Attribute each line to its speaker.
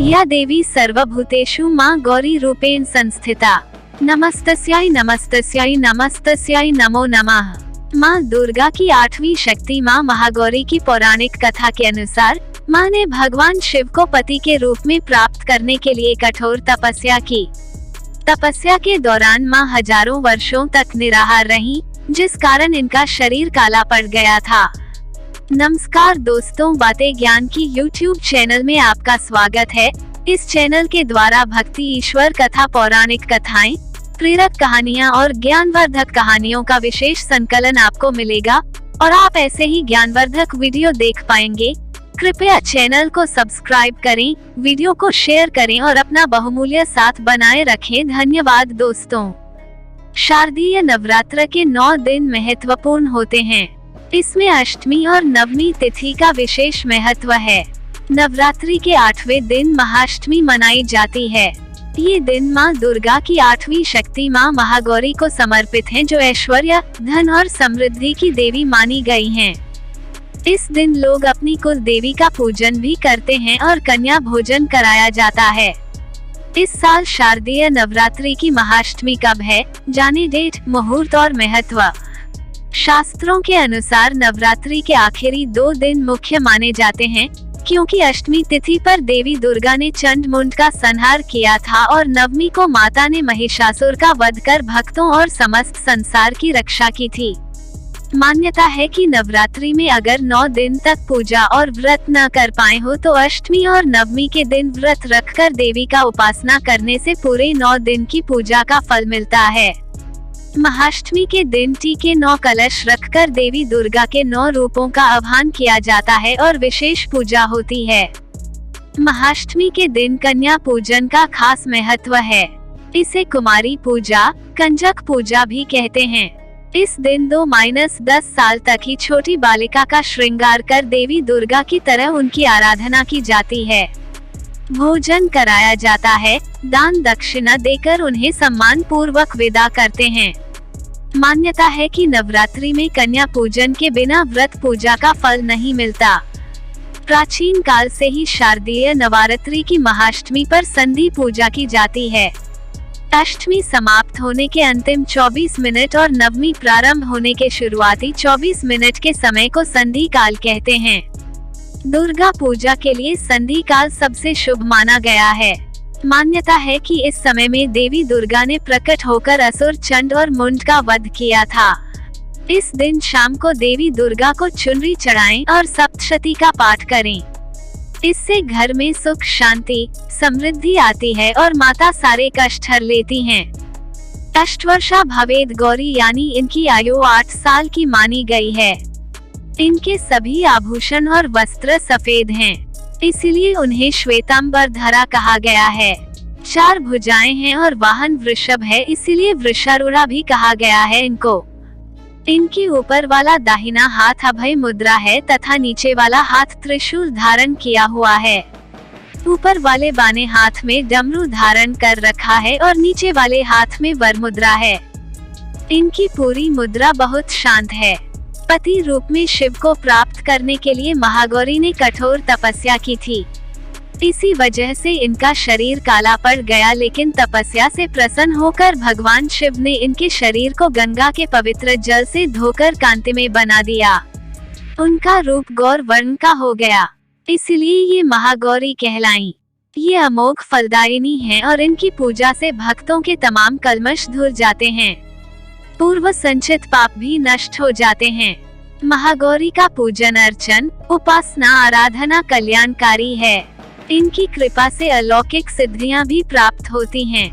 Speaker 1: या देवी सर्वभूतेषु मां गौरी रूपेण संस्थिता। नमस्तस्यै नमस्तस्यै नमस्तस्यै नमो नमः। मां दुर्गा की 8वीं शक्ति मां महागौरी की पौराणिक कथा के अनुसार मां ने भगवान शिव को पति के रूप में प्राप्त करने के लिए कठोर तपस्या की। तपस्या के दौरान मां हजारों वर्षों तक निराहार रहीं, जिस कारण इनका शरीर काला पड़ गया था। नमस्कार दोस्तों, बातें ज्ञान की YouTube चैनल में आपका स्वागत है। इस चैनल के द्वारा भक्ति, ईश्वर कथा, पौराणिक कथाएं, प्रेरक कहानियां और ज्ञानवर्धक कहानियों का विशेष संकलन आपको मिलेगा और आप ऐसे ही ज्ञानवर्धक वीडियो देख पाएंगे। कृपया चैनल को सब्सक्राइब करें, वीडियो को शेयर करें और अपना बहुमूल्य साथ बनाए रखें। धन्यवाद दोस्तों। शारदीय नवरात्र के 9 दिन महत्वपूर्ण होते हैं। इसमें अष्टमी और नवमी तिथि का विशेष महत्व है। नवरात्रि के 8वें दिन महाअष्टमी मनाई जाती है। ये दिन मां दुर्गा की 8वीं शक्ति मां महागौरी को समर्पित हैं, जो ऐश्वर्य, धन और समृद्धि की देवी मानी गई हैं। इस दिन लोग अपनी कुल देवी का पूजन भी करते हैं और कन्या भोजन कराया जाता है। इस साल शारदीय नवरात्रि की महाअष्टमी कब है, जाने डेट, मुहूर्त और महत्व। शास्त्रों के अनुसार नवरात्रि के आखिरी 2 दिन मुख्य माने जाते हैं, क्योंकि अष्टमी तिथि पर देवी दुर्गा ने चंड मुंड का संहार किया था और नवमी को माता ने महिषासुर का वध कर भक्तों और समस्त संसार की रक्षा की थी। मान्यता है कि नवरात्रि में अगर 9 दिन तक पूजा और व्रत न कर पाए हो तो अष्टमी और नवमी के दिन व्रत रखकर देवी का उपासना करने से पूरे 9 दिन की पूजा का फल मिलता है। महाअष्टमी के दिन टीके 9 कलश रखकर देवी दुर्गा के 9 रूपों का आह्वान किया जाता है और विशेष पूजा होती है। महाअष्टमी के दिन कन्या पूजन का खास महत्व है। इसे कुमारी पूजा, कंजक पूजा भी कहते हैं। इस दिन 2-10 साल तक ही छोटी बालिका का श्रृंगार कर देवी दुर्गा की तरह उनकी आराधना की जाती है। भोजन कराया जाता है, दान दक्षिणा देकर उन्हें सम्मान पूर्वक विदा करते हैं। मान्यता है कि नवरात्रि में कन्या पूजन के बिना व्रत पूजा का फल नहीं मिलता। प्राचीन काल से ही शारदीय नवरात्रि की महाअष्टमी पर संधि पूजा की जाती है। अष्टमी समाप्त होने के अंतिम 24 मिनट और नवमी प्रारंभ होने के शुरुआती 24 मिनट के समय को संधि काल कहते हैं। दुर्गा पूजा के लिए संधि काल सबसे शुभ माना गया है। मान्यता है कि इस समय में देवी दुर्गा ने प्रकट होकर असुर, चंड और मुंड का वध किया था। इस दिन शाम को देवी दुर्गा को चुनरी चढ़ाएं और सप्तशती का पाठ करें। इससे घर में सुख, शांति, समृद्धि आती है और माता सारे कष्ट हर लेती हैं। अष्टवर्षा भवेद गौरी यानी इनकी आयु 8 साल की मानी गई है। इनके सभी आभूषण और वस्त्र सफेद हैं, इसीलिए उन्हें श्वेतांबर धरा कहा गया है। 4 भुजाएं हैं और वाहन वृषभ है, इसीलिए वृषारूढ़ा भी कहा गया है इनको। इनके ऊपर वाला दाहिना हाथ अभय मुद्रा है तथा नीचे वाला हाथ त्रिशूल धारण किया हुआ है। ऊपर वाले बाएं हाथ में डमरू धारण कर रखा है और नीचे वाले हाथ में वर मुद्रा है। इनकी पूरी मुद्रा बहुत शांत है। पति रूप में शिव को प्राप्त करने के लिए महागौरी ने कठोर तपस्या की थी। इसी वजह से इनका शरीर काला पड़ गया, लेकिन तपस्या से प्रसन्न होकर भगवान शिव ने इनके शरीर को गंगा के पवित्र जल से धोकर कांतिमय बना दिया। उनका रूप गौर वर्ण का हो गया, इसलिए ये महागौरी कहलाई। ये अमोघ फलदायिनी हैं और इनकी पूजा से भक्तों के तमाम कल्मश धुल जाते हैं। पूर्व संचित पाप भी नष्ट हो जाते हैं। महागौरी का पूजन, अर्चन, उपासना, आराधना कल्याणकारी है। इनकी कृपा से अलौकिक सिद्धियां भी प्राप्त होती हैं।